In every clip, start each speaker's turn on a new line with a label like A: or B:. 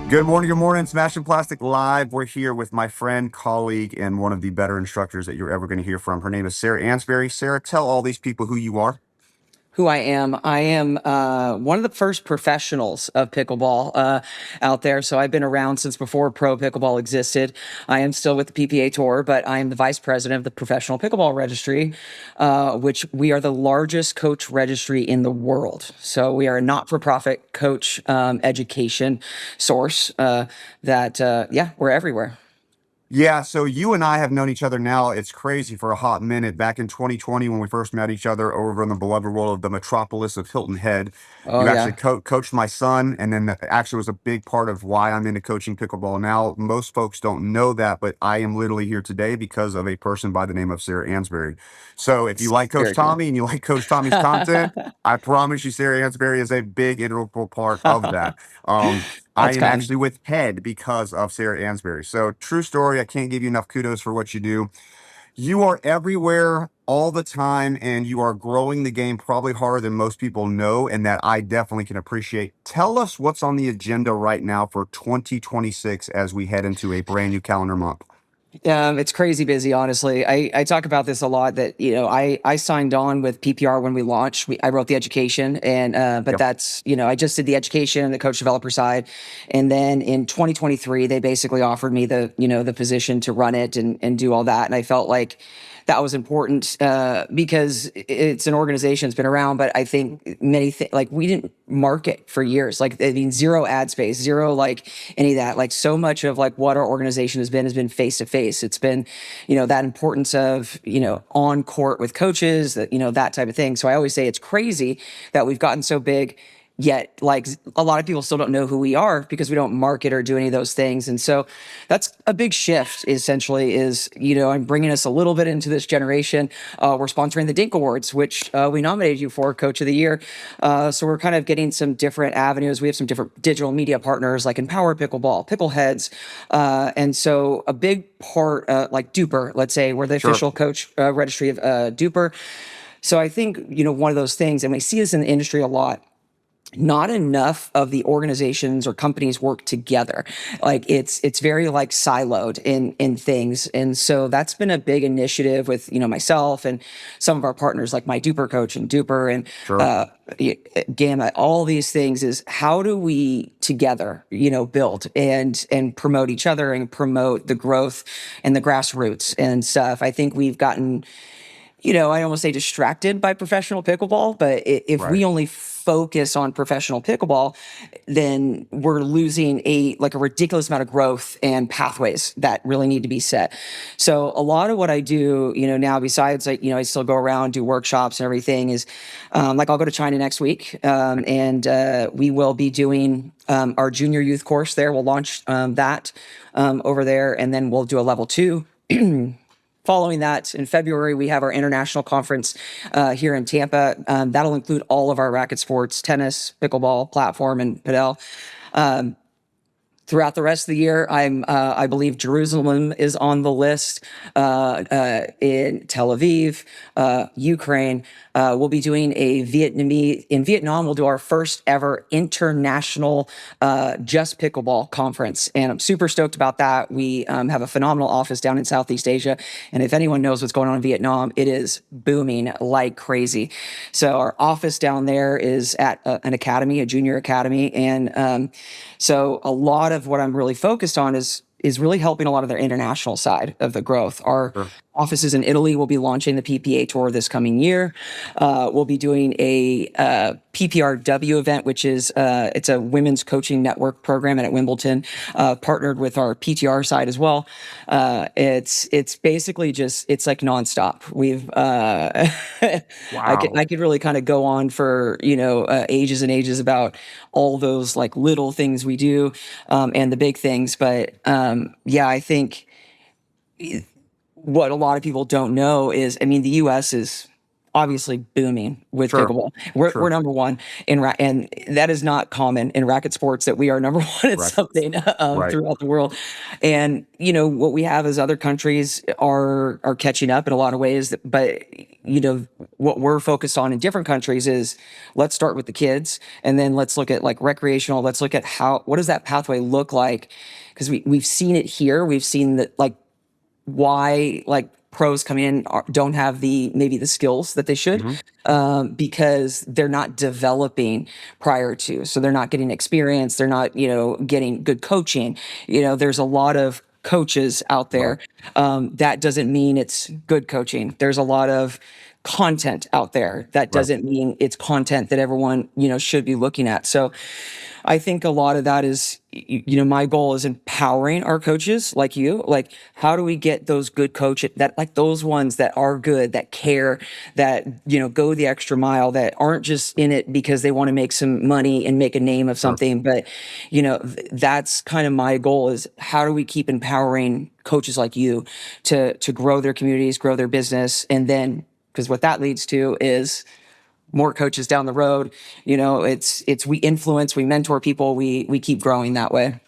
A: Good morning. Smashing Plastic Live. We're here with my friend, colleague, and one of the better instructors that you're ever going to hear from. Her name is Sarah Ansboury. Sarah, tell all these people who you are.
B: Who I am. I am one of the first professionals of pickleball out there. So I've been around since before pro pickleball existed. I am still with the PPA Tour, but I am the vice president of the Professional Pickleball Registry, which we are the largest coach registry in the world. So we are a not-for-profit coach education source we're everywhere.
A: Yeah, so you and I have known each other now, it's crazy, for a hot minute. Back in 2020, when we first met each other over in the beloved world of the metropolis of Hilton Head,
B: Oh,
A: you actually
B: yeah.
A: coached my son, and then that actually was a big part of why I'm into coaching pickleball now. Most folks don't know that, but I am literally here today because of a person by the name of Sarah Ansboury. So if you
B: It's
A: like Coach
B: very cool.
A: Tommy and you like Coach Tommy's content, I promise you Sarah Ansboury is a big integral part of that. I
B: That's
A: am
B: kind.
A: actually with Head because of Sarah Ansboury. So true story. I can't give you enough kudos for what you do. You are everywhere all the time, and you are growing the game probably harder than most people know, and that I definitely can appreciate. Tell us what's on the agenda right now for 2026 as we head into a brand new calendar month.
B: It's crazy busy, honestly. I talk about this a lot that, I signed on with PPR when we launched. I wrote the education but
A: Yep.
B: that's, I just did the education, the coach developer side. And then in 2023, they basically offered me the position to run it and do all that. And I felt like that was important because it's an organization that's been around, but I think like we didn't market for years. Like, I mean, zero ad space, zero like any of that. Like, so much of like what our organization has been face to face. It's been, that importance of, on court with coaches, that type of thing. So I always say it's crazy that we've gotten so big, yet like a lot of people still don't know who we are because we don't market or do any of those things. And so that's a big shift, essentially, is, I'm bringing us a little bit into this generation. We're sponsoring the Dink Awards, which we nominated you for Coach of the Year. So we're kind of getting some different avenues. We have some different digital media partners like Empower Pickleball, Pickleheads. And so a big part, like Duper, let's say, we're the
A: Sure.
B: official coach registry of Duper. So I think, one of those things, and we see this in the industry a lot, not enough of the organizations or companies work together. Like, it's very like siloed in things. And so that's been a big initiative with, myself and some of our partners like my Duper coach and Duper and
A: Sure.
B: Gamma, all these things, is how do we together, build and promote each other and promote the growth and the grassroots and stuff. I think we've gotten, I almost say distracted by professional pickleball, but if
A: Right.
B: we only focus on professional pickleball, then we're losing a ridiculous amount of growth and pathways that really need to be set. So a lot of what I do, now, besides like, I still go around, do workshops and everything, is like I'll go to China next week, and we will be doing our junior youth course there. We'll launch that over there, and then we'll do a level 2. Following that, in February, we have our international conference here in Tampa. That'll include all of our racket sports: tennis, pickleball, platform, and padel. Throughout the rest of the year, I believe Jerusalem is on the list, in Tel Aviv, Ukraine. We'll be doing in Vietnam. We'll do our first ever international just pickleball conference, and I'm super stoked about that. We have a phenomenal office down in Southeast Asia, and if anyone knows what's going on in Vietnam, it is booming like crazy. So our office down there is at an academy, a junior academy, and so a lot of what I'm really focused on is really helping a lot of their international side of the growth. Our
A: Sure.
B: offices in Italy will be launching the PPA Tour this coming year. We'll be doing a PPRW event, which is it's a women's coaching network program at Wimbledon, partnered with our PTR side as well. It's basically just, it's like nonstop. We've
A: Wow.
B: I could really kind of go on for ages and ages about all those like little things we do, and the big things. But yeah, I think what a lot of people don't know is, I mean, the U.S. is obviously booming with
A: Sure.
B: pickleball. We're
A: Sure.
B: number one and that is not common in racket sports that we are number one at
A: Right.
B: something
A: Right.
B: throughout the world. And what we have is other countries are catching up in a lot of ways. But what we're focused on in different countries is let's start with the kids, and then let's look at like recreational. Let's look at what does that pathway look like, because we've seen it here. We've seen that like why like pros come in don't have maybe the skills that they should,
A: Hmm.
B: because they're not developing prior to, so they're not getting experience, they're not getting good coaching. There's a lot of coaches out
A: Right.
B: there. That doesn't mean it's good coaching. There's a lot of content out there. That
A: Right.
B: doesn't mean it's content that everyone should be looking at. So I think a lot of that is, my goal is empowering our coaches like you. Like, how do we get those good coaches that, like, those ones that are good, that care, that, go the extra mile, that aren't just in it because they want to make some money and make a name of
A: Sure.
B: something. But, that's kind of my goal, is how do we keep empowering coaches like you to grow their communities, grow their business. And then, because what that leads to is more coaches down the road. It's we influence, we mentor people, we keep growing that way.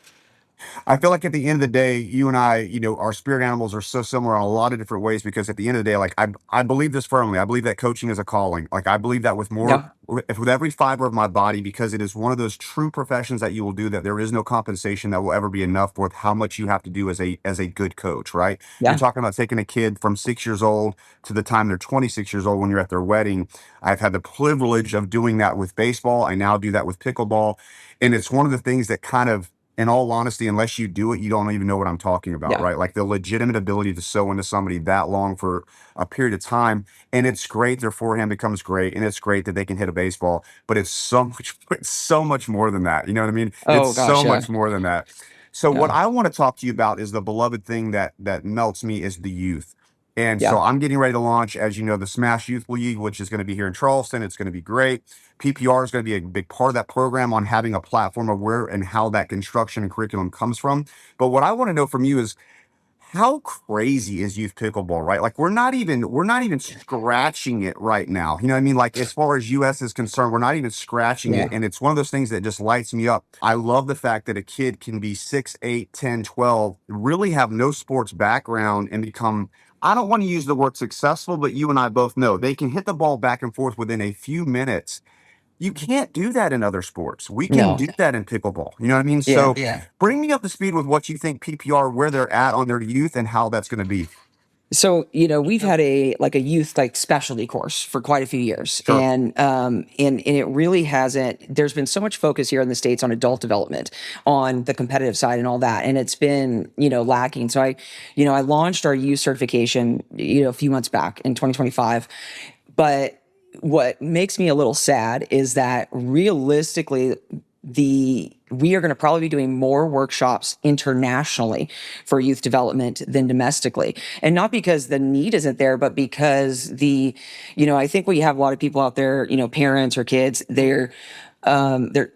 A: I feel like at the end of the day, you and I, our spirit animals are so similar in a lot of different ways, because at the end of the day, like I believe this firmly. I believe that coaching is a calling. Like I believe that
B: Yeah.
A: with every fiber of my body, because it is one of those true professions that you will do that there is no compensation that will ever be enough with how much you have to do as a good coach, right? You're
B: Yeah.
A: talking about taking a kid from 6 years old to the time they're 26 years old when you're at their wedding. I've had the privilege of doing that with baseball. I now do that with pickleball. And it's one of the things that kind of, in all honesty, unless you do it, you don't even know what I'm talking about,
B: Yeah.
A: right? Like the legitimate ability to sew into somebody that long for a period of time. And it's great. Their forehand becomes great. And it's great that they can hit a baseball, but it's so much, it's so much more than that. You know what I mean? It's
B: Oh gosh.
A: so
B: Yeah.
A: much more than that. So what
B: Yeah.
A: I want to talk to you about is the beloved thing that melts me is the youth. And so
B: Yeah.
A: I'm getting ready to launch, as you know, the Smash Youth League, which is going to be here in Charleston. It's going to be great. PPR is going to be a big part of that program, on having a platform of where and how that construction and curriculum comes from. But what I want to know from you is, how crazy is youth pickleball, right? Like we're not even scratching it right now. You know what I mean? Like as far as US is concerned, we're not even scratching it.
B: Yeah.
A: And it's one of those things that just lights me up. I love the fact that a kid can be 6, 8, 10, 12, really have no sports background and become, I don't want to use the word successful, but you and I both know they can hit the ball back and forth within a few minutes. You can't do that in other sports. We can
B: No.
A: do that in pickleball. You know what I mean?
B: Yeah.
A: So bring me up to speed with what you think PPR, where they're at on their youth and how that's going to be.
B: So, we've had a youth like specialty course for quite a few years.
A: Sure.
B: And it really hasn't, there's been so much focus here in the States on adult development, on the competitive side and all that. And it's been, lacking. So I launched our youth certification, a few months back in 2025. But what makes me a little sad is that realistically, we are going to probably be doing more workshops internationally for youth development than domestically. And not because the need isn't there, but because I think we have a lot of people out there, parents or kids, they're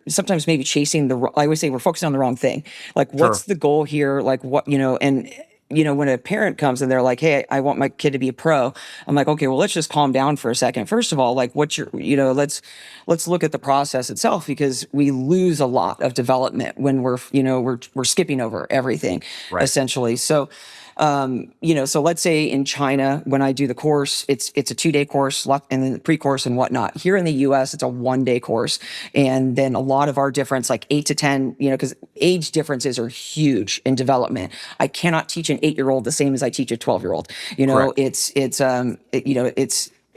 B: sometimes maybe chasing I always say we're focusing on the wrong thing. Like, what's
A: Sure.
B: the goal here? Like, what, and when a parent comes and they're like, "Hey, I want my kid to be a pro," I'm like, "Okay, well, let's just calm down for a second. First of all, like, what's your, let's look at the process itself, because we lose a lot of development when we're skipping over everything,
A: Right.
B: essentially." So, so let's say in China, when I do the course, it's a 2-day course, and then the pre-course and whatnot. Here in the US, it's a 1-day course. And then a lot of our difference, like 8 to 10, because age differences are huge in development. I cannot teach an 8-year-old the same as I teach a 12-year-old.
A: Correct.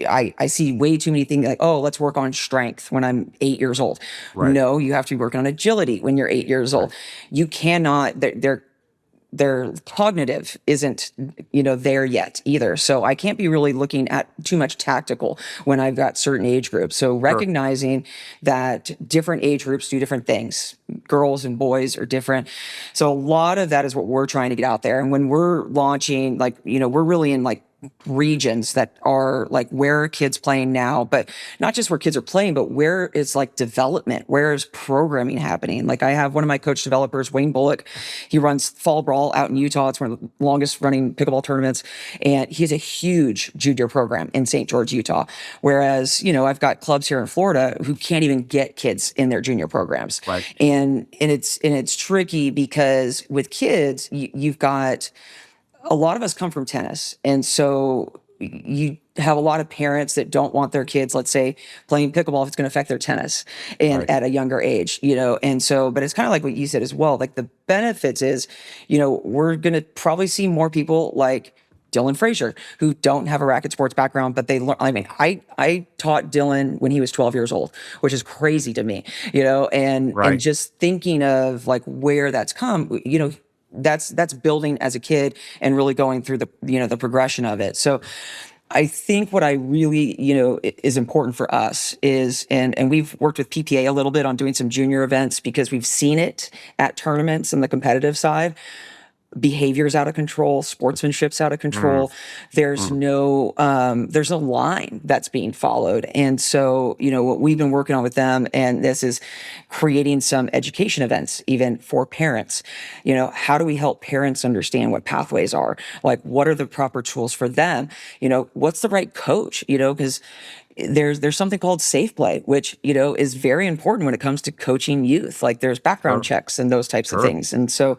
B: I see way too many things like, oh, let's work on strength when I'm 8 years old.
A: Right.
B: No, you have to be working on agility when you're 8 years old.
A: Right.
B: You cannot, their cognitive isn't there yet either. So I can't be really looking at too much tactical when I've got certain age groups. So
A: Sure.
B: recognizing that different age groups do different things, girls and boys are different. So a lot of that is what we're trying to get out there. And when we're launching, like, we're really in like regions that are like, where are kids playing now, but not just where kids are playing, but where is like development, where is programming happening. Like I have one of my coach developers, Wayne Bullock. He runs Fall Brawl out in Utah. It's one of the longest running pickleball tournaments, and he has a huge junior program in St. George, Utah. Whereas, I've got clubs here in Florida who can't even get kids in their junior programs.
A: Right.
B: And it's tricky because with kids, you've got, a lot of us come from tennis. And so you have a lot of parents that don't want their kids, let's say, playing pickleball if it's going to affect their tennis and
A: Right.
B: at a younger age, and so, but it's kind of like what you said as well. Like the benefits is, we're going to probably see more people like Dylan Frazier who don't have a racket sports background, but they learn. I mean, I taught Dylan when he was 12 years old, which is crazy to me, and
A: Right.
B: just thinking of like where that's come, that's building as a kid and really going through the progression of it. So I think what I really, is important for us is, and we've worked with PPA a little bit on doing some junior events because we've seen it at tournaments on the competitive side. Behavior's out of control, sportsmanship's out of
A: Mm,
B: control. There's no line that's being followed. And so, what we've been working on with them, and this is creating some education events, even for parents. How do we help parents understand what pathways are? Like, what are the proper tools for them? What's the right coach? Because there's something called safe play, which, is very important when it comes to coaching youth. Like there's background
A: sure.
B: checks and those types of
A: Sure.
B: things. And so,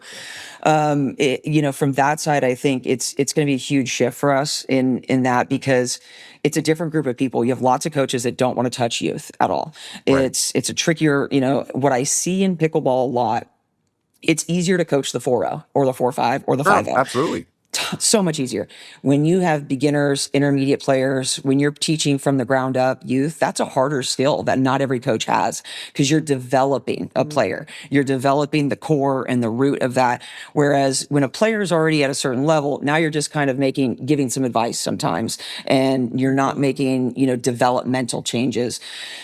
B: from that side, I think it's going to be a huge shift for us in that, because it's a different group of people. You have lots of coaches that don't want to touch youth at all.
A: Right.
B: It's a trickier, what I see in pickleball a lot. It's easier to coach the 4-0 or the 4-5 or the
A: Sure.
B: 5-0.
A: Absolutely.
B: So much easier. When you have beginners, intermediate players, when you're teaching from the ground up youth, that's a harder skill that not every coach has, because you're developing a player. You're developing the core and the root of that. Whereas when a player is already at a certain level, now you're just kind of giving some advice sometimes, and you're not making, developmental changes.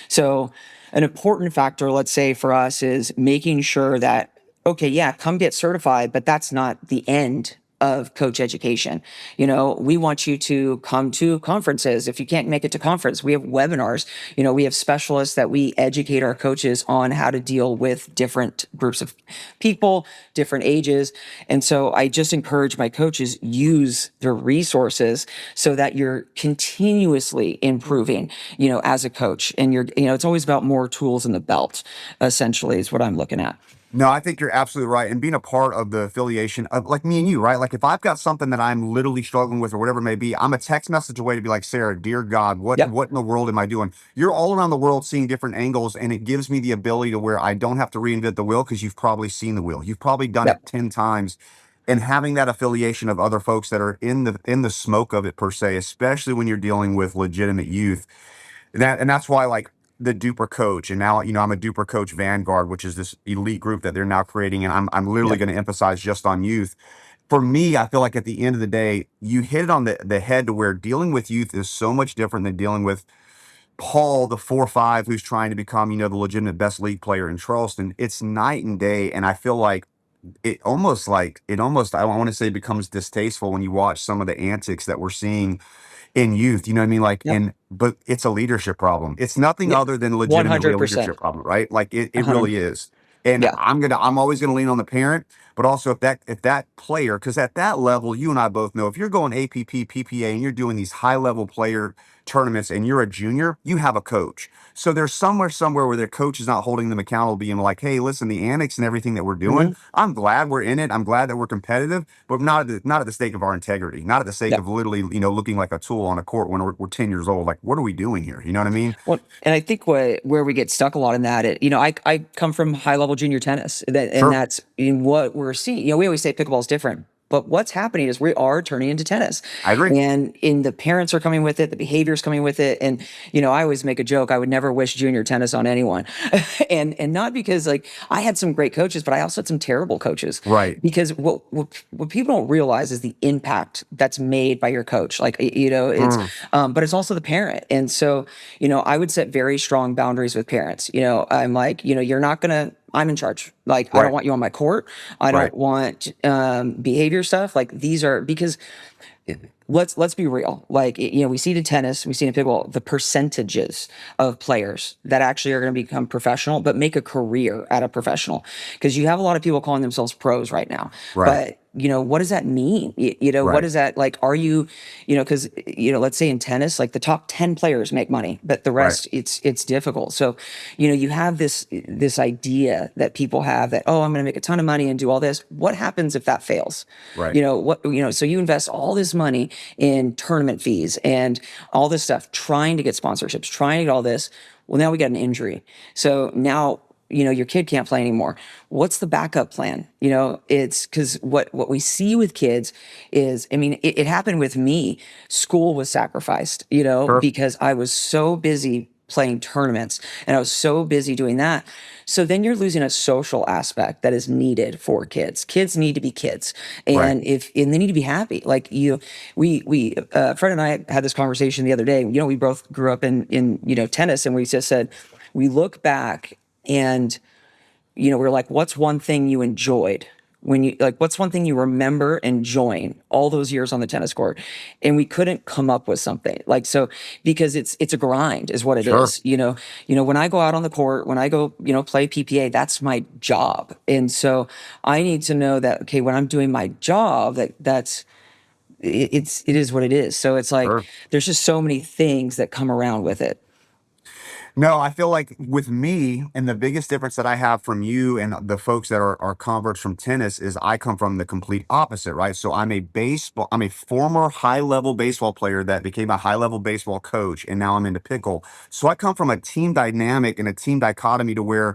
B: So an important factor, let's say for us, is making sure that, okay, yeah, come get certified, but that's not the end of coach education. We want you to come to conferences. If you can't make it to conference, we have webinars. We have specialists that we educate our coaches on how to deal with different groups of people, different ages. And so I just encourage my coaches, use their resources so that you're continuously improving, as a coach. And it's always about more tools in the belt, essentially, is what I'm looking at.
A: No, I think you're absolutely right. And being a part of the affiliation of like me and you, right? Like if I've got something that I'm literally struggling with or whatever it may be, I'm a text message away to be like, Sarah, dear God, what
B: Yep.
A: what in the world am I doing? You're all around the world seeing different angles, and it gives me the ability to where I don't have to reinvent the wheel, because you've probably seen the wheel. You've probably done it
B: Yep.
A: 10 times. And having that affiliation of other folks that are in the smoke of it per se, especially when you're dealing with legitimate youth. And that's why, like, the Duper Coach, and now I'm a Duper Coach Vanguard, which is this elite group that they're now creating, and I'm literally
B: Yep.
A: going to emphasize just on youth. For me, I feel like at the end of the day, you hit it on the head, to where dealing with youth is so much different than dealing with Paul, the 4-5, who's trying to become, the legitimate best league player in Charleston. It's night and day, and I feel like I don't want to say becomes distasteful when you watch some of the antics that we're seeing in youth. You know what I mean? Like,
B: Yep.
A: but it's a leadership problem. It's nothing
B: Yep.
A: other than legitimately a
B: 100%.
A: leadership problem, right? Like it
B: 100.
A: really is. And
B: Yeah.
A: I'm always gonna lean on the parent, but also if that player, because at that level, you and I both know, if you're going APP, PPA, and you're doing these high level player tournaments and you're a junior, you have a coach. So there's somewhere where their coach is not holding them accountable, being like, hey, listen, the annex and everything that we're doing,
B: Hmm.
A: I'm glad we're in it. I'm glad that we're competitive, but not at the stake of our integrity, not at the sake
B: Yep.
A: of literally, looking like a tool on a court when we're 10 years old. Like, what are we doing here? You know what I mean?
B: Well, and I think where we get stuck a lot in that, I come from high level junior tennis, and
A: Sure.
B: that's in what we're seeing. We always say pickleball is different, but what's happening is we are turning into tennis,
A: I agree.
B: and in the parents are coming with it, the behavior's coming with it, and I always make a joke. I would never wish junior tennis on anyone, and not because like I had some great coaches, but I also had some terrible coaches.
A: Right.
B: Because what people don't realize is the impact that's made by your coach. Like it's
A: Mm,
B: but it's also the parent. And so I would set very strong boundaries with parents. I'm like, you're not gonna. I'm in charge. Like, I don't
A: right.
B: want you on my court. I
A: Right.
B: don't want behavior stuff. Like, these are because let's be real. Like, you know, we see it in tennis, we see it in pickleball, the percentages of players that actually are going to become professional, but make a career out of professional. Because you have a lot of people calling themselves pros right now.
A: Right.
B: But, you know, what does that mean? You know, what
A: Right.
B: is that like? Are you, you know, because, you know, let's say in tennis, like the top 10 players make money, but the
A: Right.
B: rest, it's difficult. So, you know, you have this idea that people have that, oh, I'm going to make a ton of money and do all this. What happens if that fails?
A: Right.
B: You know, so you invest all this money in tournament fees and all this stuff, trying to get sponsorships, trying to get all this. Well, now we got an injury. So now, you know, your kid can't play anymore. What's the backup plan? You know, it's because what we see with kids is, I mean, it happened with me. School was sacrificed, you know,
A: Sure.
B: because I was so busy playing tournaments and I was so busy doing that. So then you're losing a social aspect that is needed for kids. Kids need to be kids.
A: Right.
B: And they need to be happy. Like Fred and I had this conversation the other day. You know, we both grew up in, you know, tennis, and we just said, we look back and, you know, we're like, what's one thing you enjoyed when you like, what's one thing you remember enjoying all those years on the tennis court? And we couldn't come up with something like, so, because it's a grind is what it
A: Sure.
B: is. When I go out on the court, when I go, you know, play PPA, that's my job. And so I need to know that, okay, when I'm doing my job, it is what it is. So it's like,
A: Sure.
B: there's just so many things that come around with it.
A: No, I feel like with me, and the biggest difference that I have from you and the folks that are converts from tennis is I come from the complete opposite, right? So I'm a former high level baseball player that became a high level baseball coach, and now I'm into pickle. So I come from a team dynamic and a team dichotomy to where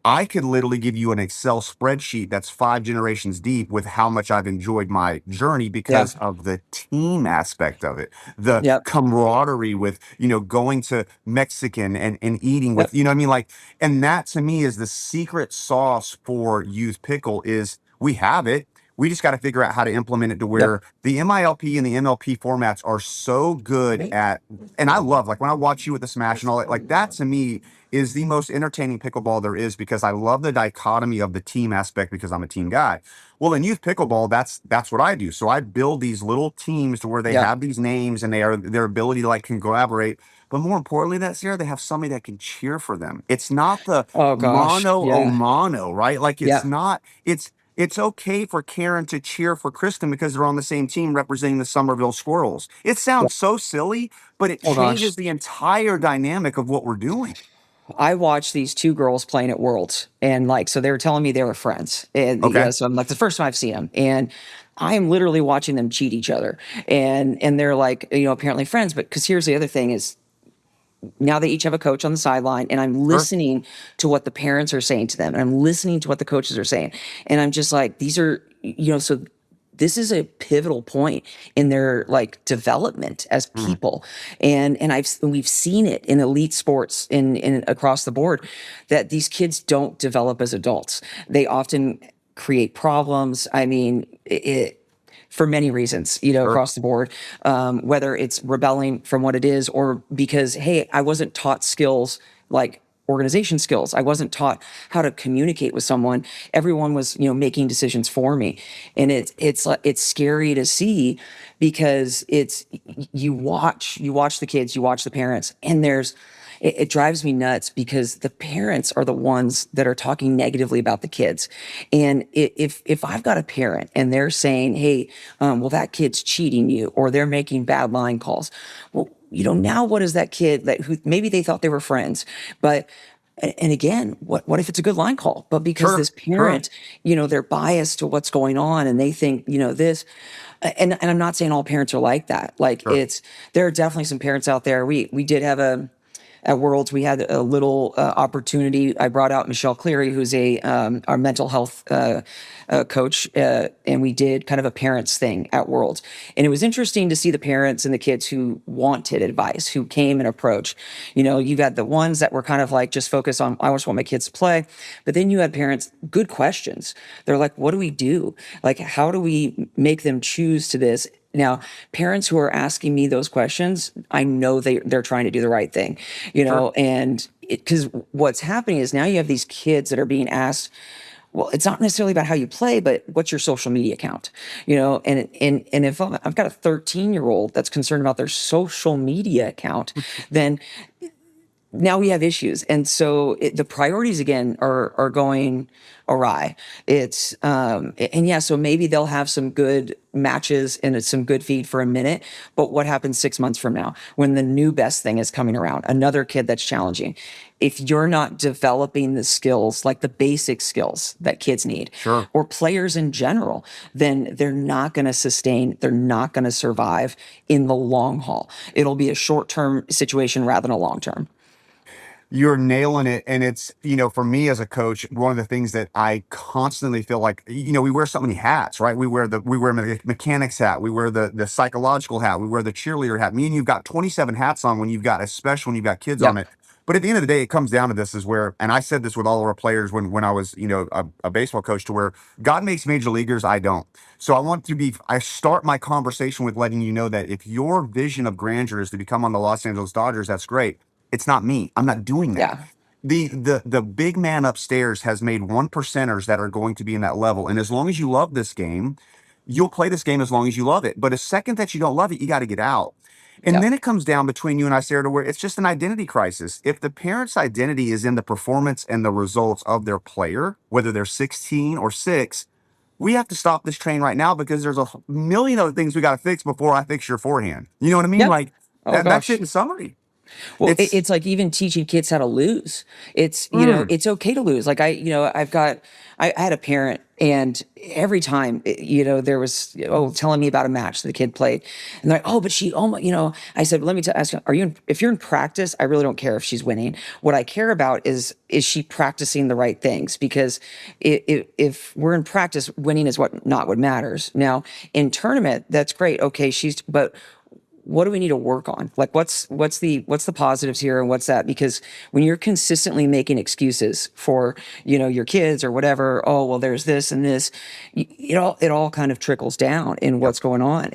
A: I could literally give you an Excel spreadsheet that's 5 generations deep with how much I've enjoyed my journey
B: Yeah.
A: because of the team aspect of it, the
B: Yep.
A: camaraderie with, you know, going to Mexican and eating with,
B: Yep.
A: you know what I mean? Like, and that to me is the secret sauce for youth pickle is we have it. We just got to figure out how to implement it to
B: Yep.
A: where the MILP and the MLP formats are so good at, and I love, like when I watch you with the smash and all that, like that to me is the most entertaining pickleball there is because I love the dichotomy of the team aspect because I'm a team guy. Well, in youth pickleball, that's what I do. So I build these little teams to where they
B: Yep.
A: have these names and they are their ability to like can collaborate. But more importantly, that Sarah, they have somebody that can cheer for them. It's not the
B: Oh gosh.
A: mono o
B: Yeah.
A: mono, right? Like it's
B: Yeah.
A: not, it's okay for Karen to cheer for Kristen because they're on the same team representing the Somerville Squirrels. It
B: Yeah.
A: sounds so silly, but it
B: Oh gosh.
A: changes the entire dynamic of what we're doing.
B: I watched these two girls playing at Worlds, and like, so they were telling me they were friends, and
A: Okay.
B: so I'm like, the first time I've seen them, and I am literally watching them cheat each other, and they're like, you know, apparently friends. But because here's the other thing is, now they each have a coach on the sideline, and I'm
A: Sure.
B: listening to what the parents are saying to them, and I'm listening to what the coaches are saying, and I'm just like, these are, you know, so this is a pivotal point in their like development as
A: Mm,
B: people. We've seen it in elite sports in across the board that these kids don't develop as adults. They often create problems. I mean, it for many reasons, you know,
A: sure.
B: across the board, whether it's rebelling from what it is or because, hey, I wasn't taught skills like organization skills. I wasn't taught how to communicate with someone. Everyone was, you know, making decisions for me. And it's scary to see because you watch the kids, you watch the parents, and it drives me nuts because the parents are the ones that are talking negatively about the kids. And if I've got a parent and they're saying, hey, well, that kid's cheating you, or they're making bad line calls, well, you know, now what is that kid that who maybe they thought they were friends, but and again, what if it's a good line call? But because
A: Sure.
B: this
A: Sure.
B: parent, you know, they're biased to what's going on and they think, you know, this, and I'm not saying all parents are like that. Like
A: Sure.
B: there are definitely some parents out there. We did have at Worlds, we had a little opportunity. I brought out Michelle Cleary, who's our mental health coach, and we did kind of a parents thing at Worlds. And it was interesting to see the parents and the kids who wanted advice, who came and approached. You know, you got the ones that were kind of like just focused on, I just want my kids to play. But then you had parents, good questions. They're like, what do we do? Like, how do we make them choose to this? Now, parents who are asking me those questions, I know they're trying to do the right thing, you
A: Sure.
B: know, and because what's happening is now you have these kids that are being asked, well, it's not necessarily about how you play, but what's your social media account, and if I've got a 13-year-old that's concerned about their social media account, then now we have issues. And so the priorities again are going awry. And yeah, so maybe they'll have some good matches and some good feed for a minute, but what happens 6 months from now when the new best thing is coming around, another kid that's challenging? If you're not developing the skills, like the basic skills that kids need,
A: Sure.
B: or players in general, then they're not going to sustain, they're not going to survive in the long haul. It'll be a short-term situation rather than a long-term.
A: You're nailing it. And it's, for me as a coach, one of the things that I constantly feel like, we wear so many hats, right? We wear mechanics hat, we wear the psychological hat, we wear the cheerleader hat. Me and you've got 27 hats on when you've got, especially when you've got kids on
B: Yep.
A: it. But at the end of the day, it comes down to this is where, and I said this with all of our players when I was, a baseball coach, to where God makes major leaguers, I don't. So I start my conversation with letting you know that if your vision of grandeur is to become on the Los Angeles Dodgers, that's great. It's not me. I'm not doing that.
B: Yeah.
A: The big man upstairs has made one percenters that are going to be in that level. And as long as you love this game, you'll play this game as long as you love it. But a second that you don't love it, you got to get out. And
B: Yep.
A: then it comes down between you and I, Sarah, to where it's just an identity crisis. If the parent's identity is in the performance and the results of their player, whether they're 16 or 6, we have to stop this train right now because there's a million other things we got to fix before I fix your forehand. You know what I mean?
B: Yep.
A: Like
B: Oh
A: that's it
B: gosh.
A: in summary.
B: Well,
A: It's
B: it's like even teaching kids how to lose. It's,
A: mm,
B: it's okay to lose. Like I had a parent, and every time, there was, telling me about a match that the kid played. And they're like, oh, but she almost, I said, let me ask you, if you're in practice, I really don't care if she's winning. What I care about is she practicing the right things? Because if we're in practice, winning is not what matters. Now in tournament, that's great. Okay. But what do we need to work on? Like what's the positives here and what's that? Because when you're consistently making excuses for, your kids or whatever, oh, well, there's this and this, it all kind of trickles down in
A: yep,
B: what's going on.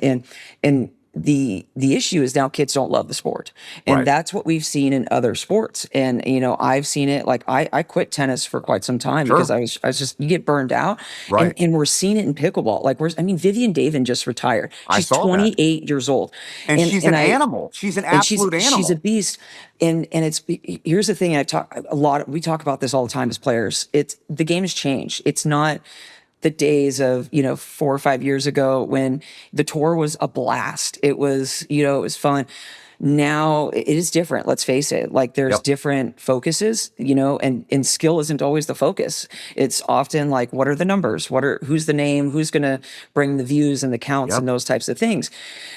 B: And the issue is now kids don't love the sport. And
A: right,
B: that's what we've seen in other sports. And, I've seen it, like I quit tennis for quite some time because
A: sure,
B: I was just, you get burned out. And
A: right.
B: and we're seeing it in pickleball. Like Vivian Davin just retired.
A: I
B: She's
A: saw that.
B: 28 years old.
A: And she's
B: And
A: an
B: I
A: animal. She's an
B: and she's
A: absolute
B: she's a
A: animal.
B: beast. And here's the thing, we talk about this all the time as players. It's the game has changed. It's not the days of 4 or 5 years ago when the tour was a blast. It was fun. Now it is different. Let's face it. Like there's
A: Yep,
B: different focuses, and skill isn't always the focus. It's often like, what are the numbers? Who's the name? Who's going to bring the views and the counts
A: yep.
B: and those types of things?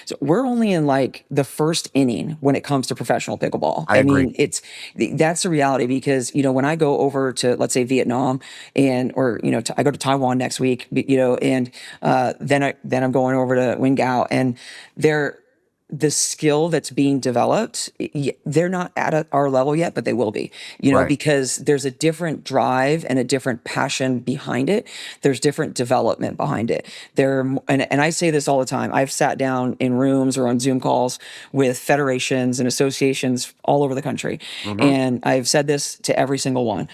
B: So we're only in like the first inning when it comes to professional pickleball.
A: I
B: I
A: agree.
B: mean, that's the reality because, when I go over to, let's say, Vietnam or, I go to Taiwan next week, and then I'm going over to Wingao, and the skill that's being developed, they're not at our level yet, but they will be,
A: Right.
B: because there's a different drive and a different passion behind it. There's different development behind it. And I say this all the time. I've sat down in rooms or on Zoom calls with federations and associations all over the country.
A: Hmm.
B: And I've said this to every single one.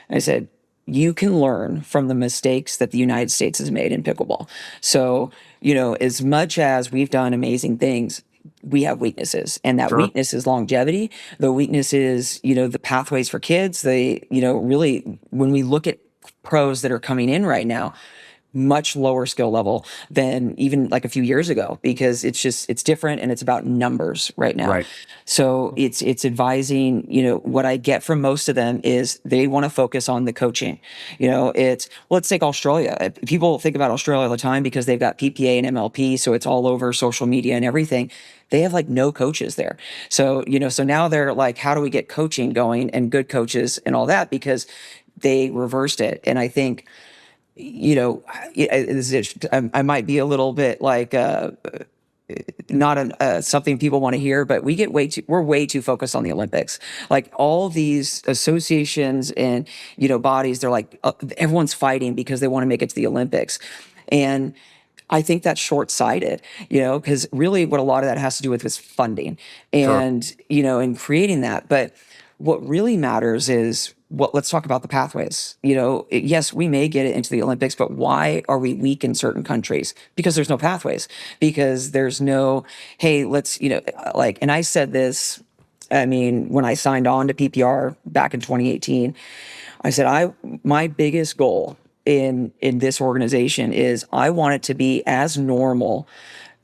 B: I said, you can learn from the mistakes that the United States has made in pickleball. So, as much as we've done amazing things, we have weaknesses, and that
A: Sure.
B: weakness is longevity. The weakness is, the pathways for kids. Really, when we look at pros that are coming in right now, much lower skill level than even like a few years ago, because it's different and it's about numbers right now.
A: Right.
B: So it's advising, what I get from most of them is they want to focus on the coaching. Let's take Australia. People think about Australia all the time because they've got PPA and MLP, so it's all over social media and everything. They have like no coaches there. So, so now they're like, how do we get coaching going and good coaches and all that? Because they reversed it. And I think, I might be a little bit like not something people want to hear, but we're way too focused on the Olympics. Like all these associations and bodies, they're like everyone's fighting because they want to make it to the Olympics, and I think that's short-sighted, because really what a lot of that has to do with is funding
A: Sure.
B: and, and creating that. But what really matters is let's talk about the pathways. You know, yes, we may get it into the Olympics, but why are we weak in certain countries? Because there's no pathways, because there's no, hey, let's, like, and I said this, I mean, when I signed on to PPR back in 2018, I said, my biggest goal in this organization is I want it to be as normal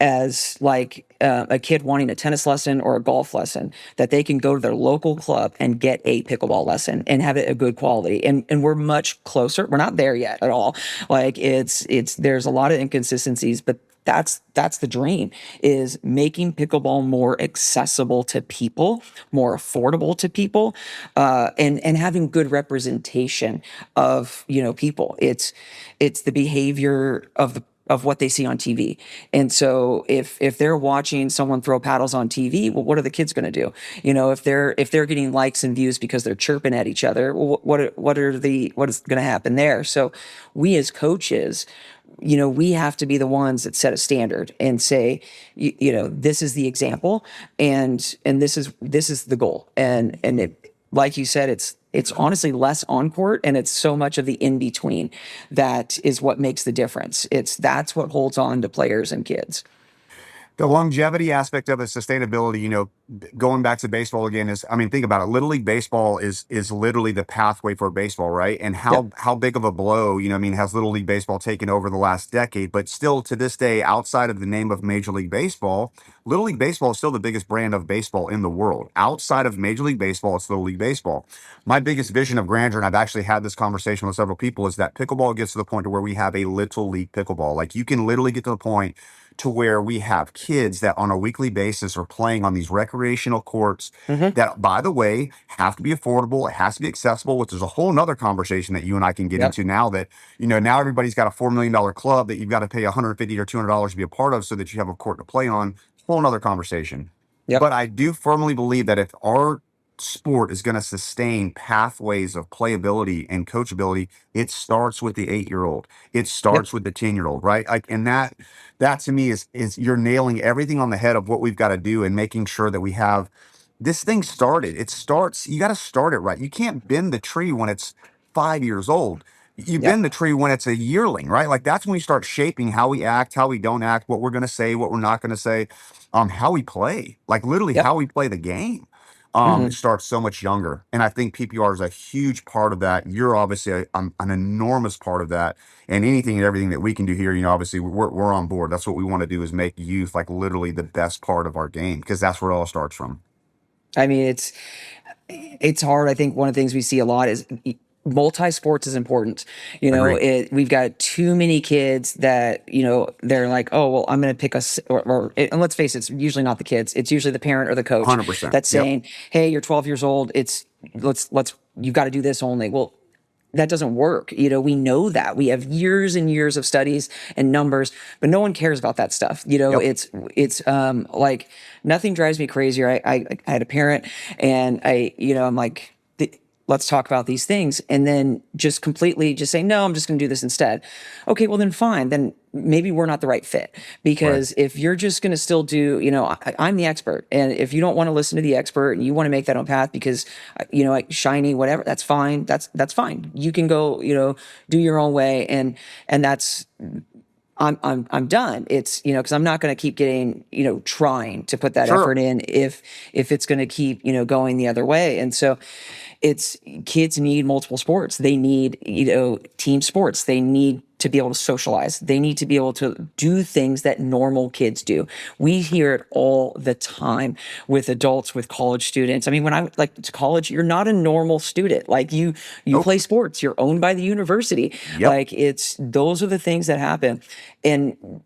B: as like a kid wanting a tennis lesson or a golf lesson, that they can go to their local club and get a pickleball lesson and have it a good quality. And we're much closer. We're not there yet at all. Like there's a lot of inconsistencies, but that's the dream, is making pickleball more accessible to people, more affordable to people, and having good representation of people. It's the behavior of what they see on TV. And so if they're watching someone throw paddles on TV, well, what are the kids going to do? If they're getting likes and views because they're chirping at each other, well, what is going to happen there? So we as coaches, we have to be the ones that set a standard and say, this is the example, and this is the goal. And it, like you said, it's honestly less on court, and it's so much of the in between that is what makes the difference. That's what holds on to players and kids.
A: The longevity aspect of it, sustainability, going back to baseball again, I mean, think about it. Little League Baseball is literally the pathway for baseball, right? And how big of a blow, I mean, has Little League Baseball taken over the last decade? But still, to this day, outside of the name of Major League Baseball, Little League Baseball is still the biggest brand of baseball in the world. Outside of Major League Baseball, it's Little League Baseball. My biggest vision of grandeur, and I've actually had this conversation with several people, is that pickleball gets to the point to where we have a Little League pickleball. Like, you can literally get to the point to where we have kids that on a weekly basis are playing on these recreational courts that, by the way, have to be affordable. It has to be accessible, which is a whole nother conversation that you and I can get into now that, now everybody's got a $4 million club that you've got to pay $150 or $200 to be a part of so that you have a court to play on. Whole nother conversation.
B: Yep.
A: But I do firmly believe that if our sport is going to sustain pathways of playability and coachability, it starts with the 8-year-old. It starts with the 10-year-old, right? And that to me is you're nailing everything on the head of what we've got to do and making sure that we have this thing started. You got to start it right. You can't bend the tree when it's 5 years old. You bend the tree when it's a yearling, right? Like, that's when we start shaping how we act, how we don't act, what we're going to say, what we're not going to say, how we play, like literally how we play the game. It starts so much younger. And I think PPR is a huge part of that. You're obviously an enormous part of that. And anything and everything that we can do here, obviously we're on board. That's what we want to do, is make youth like literally the best part of our game, because that's where it all starts from.
B: I mean, it's hard. I think one of the things we see a lot is multi-sports is important. We've got too many kids that, they're like, oh, well, I'm going to pick and let's face it, it's usually not the kids. It's usually the parent or the coach
A: 100%.
B: that's saying, hey, you're 12 years old. You've got to do this only. Well, that doesn't work. We know that. We have years and years of studies and numbers, but no one cares about that stuff. It's like, nothing drives me crazier. I had a parent, and I'm like, let's talk about these things, and then just completely just say, no, I'm just going to do this instead. Okay, well then fine. Then maybe we're not the right fit, because if you're just going to still do, I'm the expert. And if you don't want to listen to the expert and you want to make that own path because, like shiny, whatever, that's fine. That's fine. You can go, do your own way. And that's, I'm done. It's, because I'm not going to keep getting, trying to put that effort in if it's going to keep, going the other way. And so kids need multiple sports. They need, team sports. They need to be able to socialize. They need to be able to do things that normal kids do. We hear it all the time with adults, with college students. I mean, when I went to college, you're not a normal student. Like you play sports, you're owned by the university. Like those are the things that happen. And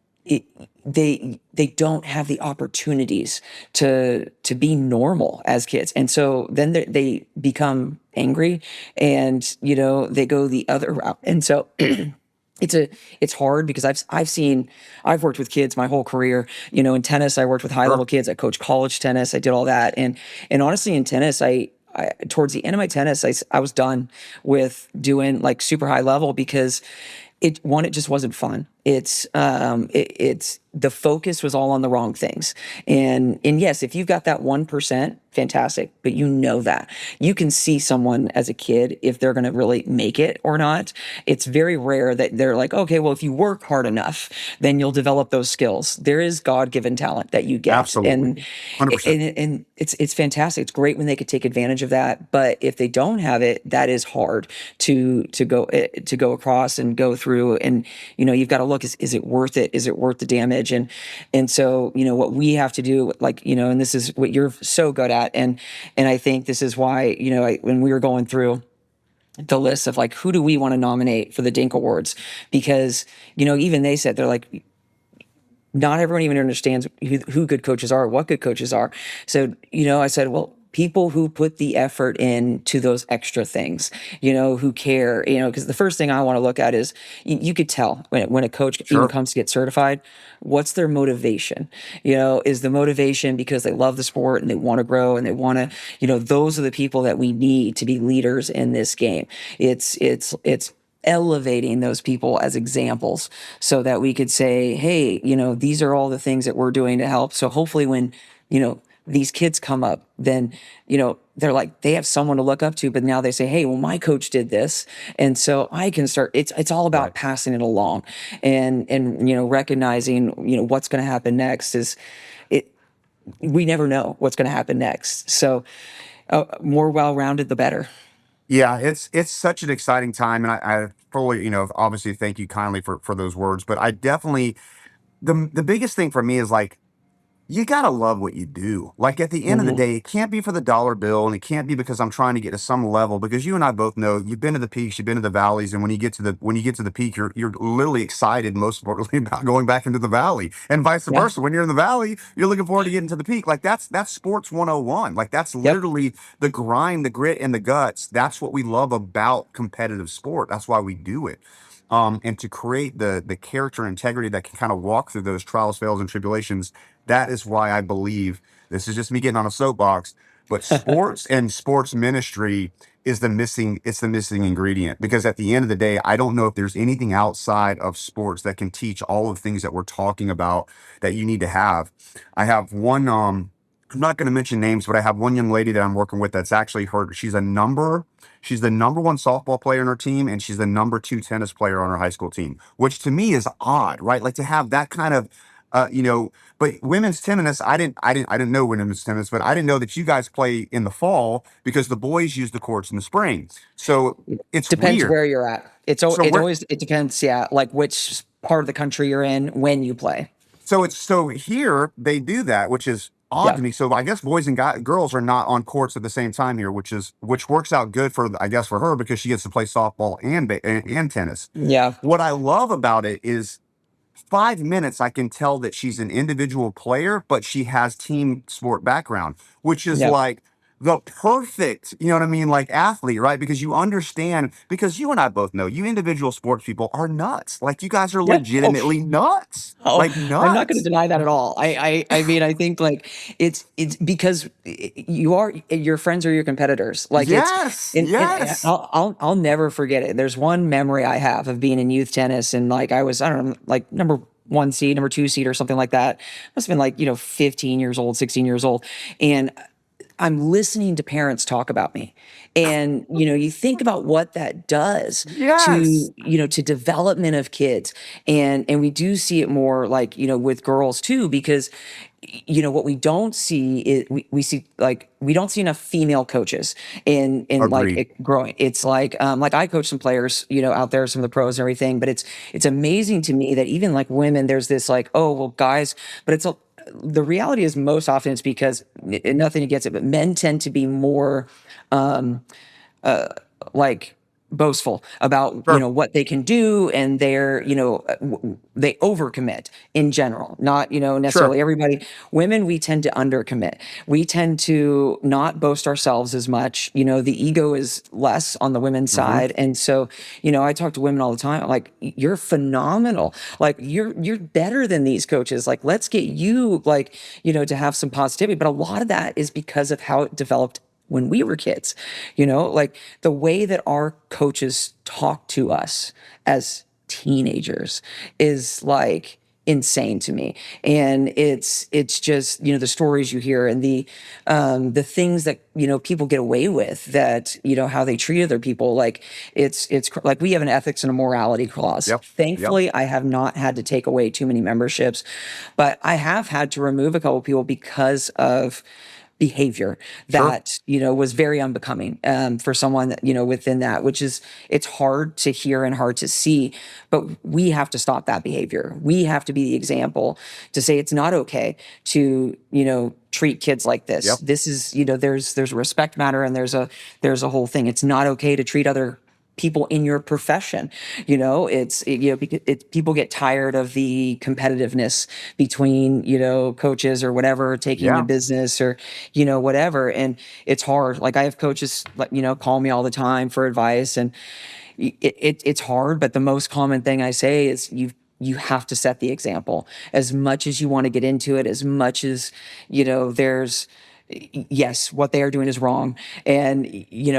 B: they don't have the opportunities to be normal as kids. And so then they become angry, and, they go the other route. And so it's hard, because I've worked with kids my whole career. In tennis, I worked with high level kids. I coached college tennis. I did all that. And honestly, in tennis, I towards the end of my tennis, I was done with doing like super high level, because it just wasn't fun. It's the focus was all on the wrong things. And yes, if you've got that 1%, fantastic, but you know that. You can see someone as a kid if they're going to really make it or not. It's very rare that they're like, okay, well, if you work hard enough, then you'll develop those skills. There is God-given talent that you get.
A: Absolutely. 100%.
B: And it's fantastic. It's great when they could take advantage of that. But if they don't have it, that is hard to go across and go through. And you've got to look, is it worth it? Is it worth the damage? And so what we have to do, like, and this is what you're so good at, and I think this is why, when we were going through the list of like, who do we want to nominate for the Dink Awards? Because, even they said, they're like, not everyone even understands who good coaches are, what good coaches are. So, I said, well, people who put the effort into those extra things, who care, because the first thing I want to look at is you could tell when a coach even comes to get certified, what's their motivation? Is the motivation because they love the sport and they want to grow and they want to, those are the people that we need to be leaders in this game. It's elevating those people as examples so that we could say, hey, these are all the things that we're doing to help. So hopefully when, these kids come up, then, they're like, they have someone to look up to, but now they say, hey, well, my coach did this. And so I can start, it's all about passing it along and, recognizing, what's going to happen next we never know what's going to happen next. So more well-rounded, the better.
A: Yeah, it's such an exciting time, and I fully, obviously thank you kindly for those words. But I definitely the biggest thing for me is like you gotta love what you do. Like at the end of the
B: Mm-hmm.
A: day, it can't be for the dollar bill, and it can't be because I'm trying to get to some level. Because you and I both know you've been to the peaks, you've been to the valleys, and when you get to the peak, you're literally excited, most importantly, about going back into the valley, and vice
B: Yeah.
A: versa. When you're in the valley, you're looking forward to getting to the peak. Like that's sports 101. Like that's
B: Yep.
A: literally the grind, the grit, and the guts. That's what we love about competitive sport. That's why we do it. And to create the character and integrity that can kind of walk through those trials, fails, and tribulations. That is why I believe this is just me getting on a soapbox, but sports and sports ministry is the missing ingredient because at the end of the day, I don't know if there's anything outside of sports that can teach all of the things that we're talking about that you need to have. I have one, I'm not going to mention names, but I have one young lady that I'm working with that's actually her. She's the number one softball player on her team, and she's the number two tennis player on her high school team, which to me is odd, right? Like to have that kind of, but women's tennis, I didn't know women's tennis, but I didn't know that you guys play in the fall because the boys use the courts in the spring. So it's
B: Depends
A: weird.
B: where you're at.
A: So we're,
B: It depends, yeah, like which part of the country you're in when you play.
A: So here they do that, which is odd
B: Yeah.
A: to me. So I guess boys and girls are not on courts at the same time here, which works out good for I guess for her because she gets to play softball and tennis.
B: Yeah.
A: What I love about it is 5 minutes I can tell that she's an individual player, but she has team sport background, which is
B: Yeah.
A: like the perfect, you know what I mean, like athlete, right? Because you understand, because you and I both know you individual sports people are nuts. Like you guys are
B: Yeah. Oh,
A: legitimately nuts.
B: oh,
A: Like
B: I'm not going to
A: nuts.
B: deny that at all. I mean, I think like it's because your friends are your competitors. Like
A: Yes,
B: and
A: yes.
B: I'll never forget it. There's one memory I have of being in youth tennis and like I don't know, like number one seed, number two seed or something like that. Must have been like, 15 years old, 16 years old. And I'm listening to parents talk about me. And, you think about what that does
A: Yes.
B: to development of kids. And we do see it more like, with girls too, because, what we don't see is we see like, we don't see enough female coaches in like
A: Agreed.
B: growing. It's like I coach some players, out there, some of the pros and everything, but it's amazing to me that even like women, there's this like, oh, well, guys, but the reality is most often it's because nothing against it, but men tend to be more like boastful about
A: Sure.
B: what they can do, and they overcommit in general, not
A: Sure.
B: necessarily everybody. Women, we tend to undercommit. We tend to not boast ourselves as much. The ego is less on the women's
A: Hmm.
B: side, and so I talk to women all the time like, you're phenomenal, like you're better than these coaches, like let's get you like to have some positivity. But a lot of that is because of how it developed when we were kids, like the way that our coaches talk to us as teenagers is like insane to me. And it's just, the stories you hear and the things that, people get away with, that, how they treat other people. Like like we have an ethics and a morality clause.
A: Yep. Yep.
B: Thankfully, I have not had to take away too many memberships, but I have had to remove a couple people because of behavior
A: Sure.
B: that was very unbecoming for someone that within that, which is, it's hard to hear and hard to see, but we have to stop that behavior. We have to be the example to say it's not okay to treat kids like this.
A: Yep.
B: This is, there's a respect matter, and there's a whole thing. It's not okay to treat other people in your profession. People get tired of the competitiveness between, coaches or whatever, taking the
A: Yeah.
B: business or, whatever. And it's hard. Like I have coaches, like, call me all the time for advice, and it's hard. But the most common thing I say is you have to set the example as much as you want to get into it, as much as, there's, yes, what they are doing is wrong, and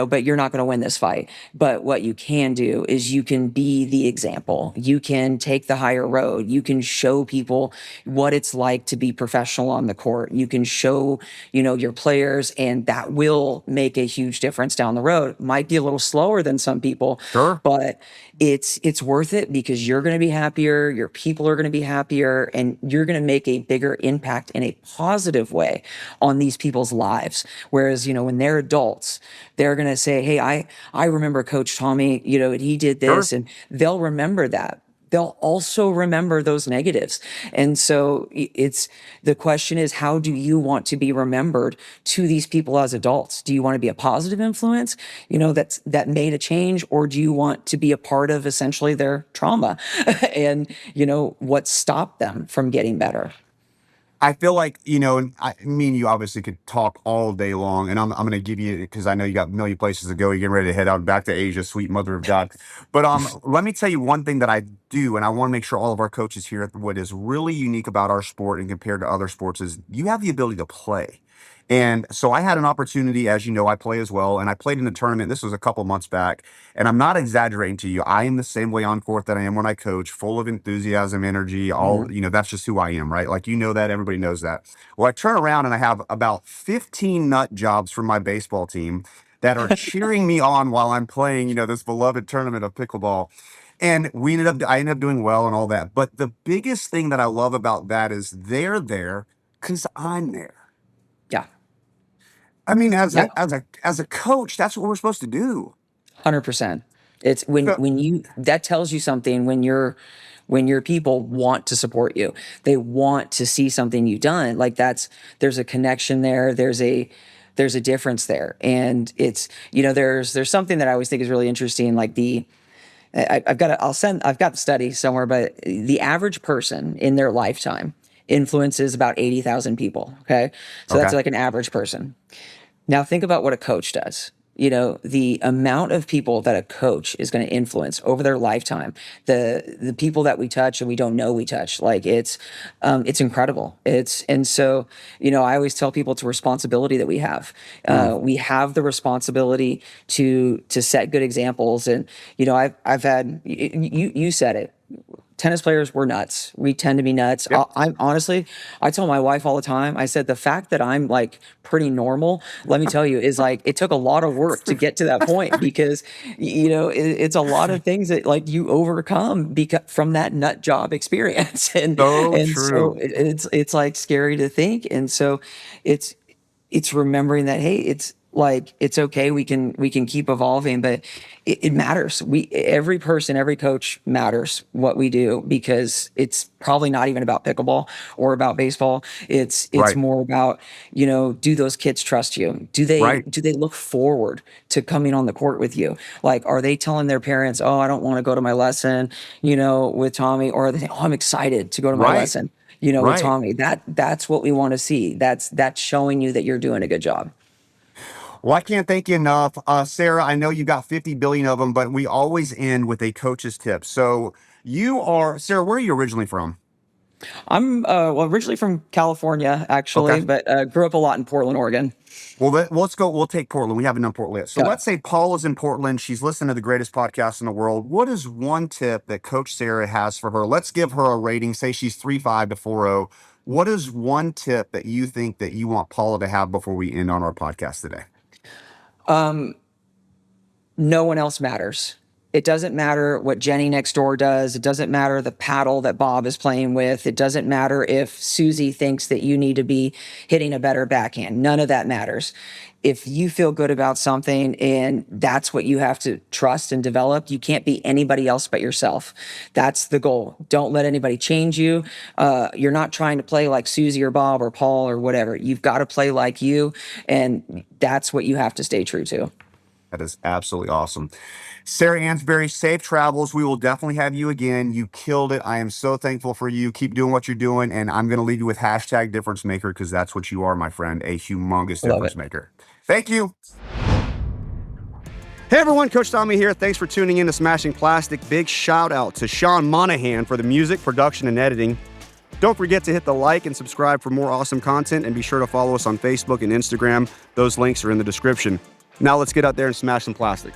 B: but you're not going to win this fight. But what you can do is you can be the example. You can take the higher road. You can show people what it's like to be professional on the court. You can show your players, and that will make a huge difference down the road. Might be a little slower than some people,
A: Sure.
B: but it's worth it, because you're going to be happier, your people are going to be happier, and you're going to make a bigger impact in a positive way on these people's lives. Whereas, when they're adults, they're going to say, hey, I remember Coach Tommy, he did
A: Sure.
B: this, and they'll remember that. They'll also remember those negatives. And so it's, the question is, how do you want to be remembered to these people as adults? Do you want to be a positive influence, that made a change, or do you want to be a part of essentially their trauma and, what stopped them from getting better?
A: I feel like, and me and you obviously could talk all day long, and I'm going to give you, because I know you got a million places to go. You're getting ready to head out back to Asia, sweet mother of God. But let me tell you one thing that I do, and I want to make sure all of our coaches here, what is really unique about our sport and compared to other sports is you have the ability to play. And so I had an opportunity, as you know, I play as well, and I played in a tournament. This was a couple months back, and I'm not exaggerating to you. I am the same way on court that I am when I coach, full of enthusiasm, energy, all,
B: Mhm.
A: that's just who I am, right? Like, that, everybody knows that. Well, I turn around and I have about 15 nut jobs from my baseball team that are cheering me on while I'm playing, this beloved tournament of pickleball. And I ended up doing well and all that. But the biggest thing that I love about that is they're there because I'm there.
B: Yeah.
A: I mean,
B: Yeah.
A: as a coach, that's what we're supposed to do.
B: 100%. It's when
A: So,
B: when you that tells you something, when your people want to support you. They want to see something you've done. Like there's a connection there. There's a difference there. And it's, there's something that I always think is really interesting. Like I've got the study somewhere, but the average person in their lifetime influences about 80,000 people. Okay. So that's
A: okay.
B: like an average person. Now think about what a coach does. The amount of people that a coach is going to influence over their lifetime, the people that we touch and we don't know we touch, like it's incredible. And so, I always tell people it's a responsibility that we have.
A: Mm,
B: We have the responsibility to set good examples. And, I've had, you said it, tennis players, we're nuts. We tend to be nuts.
A: yep.
B: I'm honestly, I tell my wife all the time, I said, the fact that I'm like pretty normal, let me tell you, is like, it took a lot of work to get to that point, because, it's a lot of things that like you overcome because from that nut job experience. And,
A: So
B: and so
A: true.
B: it's like scary to think. And so it's, it's remembering that, hey, it's like, it's okay, we can keep evolving, but it matters. Every person, every coach matters what we do, because it's probably not even about pickleball or about baseball. It's
A: Right.
B: more about, do those kids trust you? Do they
A: Right.
B: do they look forward to coming on the court with you? Like, are they telling their parents, oh, I don't want to go to my lesson, with Tommy, or are they, oh, I'm excited to go to my
A: Right.
B: lesson, with
A: Right.
B: Tommy? That's what we want to see. That's showing you that you're doing a good job.
A: Well, I can't thank you enough. Sarah, I know you got 50 billion of them, but we always end with a coach's tip. So Sarah, where are you originally from?
B: I'm well, originally from California, actually,
A: Okay.
B: but grew up a lot in Portland, Oregon.
A: Well, let's go. We'll take Portland. We have enough Portland. So
B: Yeah.
A: let's say Paul is in Portland. She's listening to the greatest podcast in the world. What is one tip that Coach Sarah has for her? Let's give her a rating. Say she's 3.5 to 4.0. What is one tip that you think that you want Paula to have before we end on our podcast today?
B: No one else matters. It doesn't matter what Jenny next door does. It doesn't matter the paddle that Bob is playing with. It doesn't matter if Susie thinks that you need to be hitting a better backhand. None of that matters. If you feel good about something and that's what you have to trust and develop, you can't be anybody else but yourself. That's the goal. Don't let anybody change you. You're not trying to play like Susie or Bob or Paul or whatever. You've got to play like you, and that's what you have to stay true to.
A: That is absolutely awesome. Sarah Ansboury, safe travels. We will definitely have you again. You killed it. I am so thankful for you. Keep doing what you're doing. And I'm going to leave you with hashtag difference maker, because that's what you are, my friend, a humongous
B: Love
A: difference
B: it.
A: maker. Thank you. Hey everyone, Coach Tommy here. Thanks for tuning in to Smashing Plastic. Big shout out to Sean Monahan for the music, production, and editing. Don't forget to hit the like and subscribe for more awesome content, and be sure to follow us on Facebook and Instagram. Those links are in the description. Now let's get out there and smash some plastic.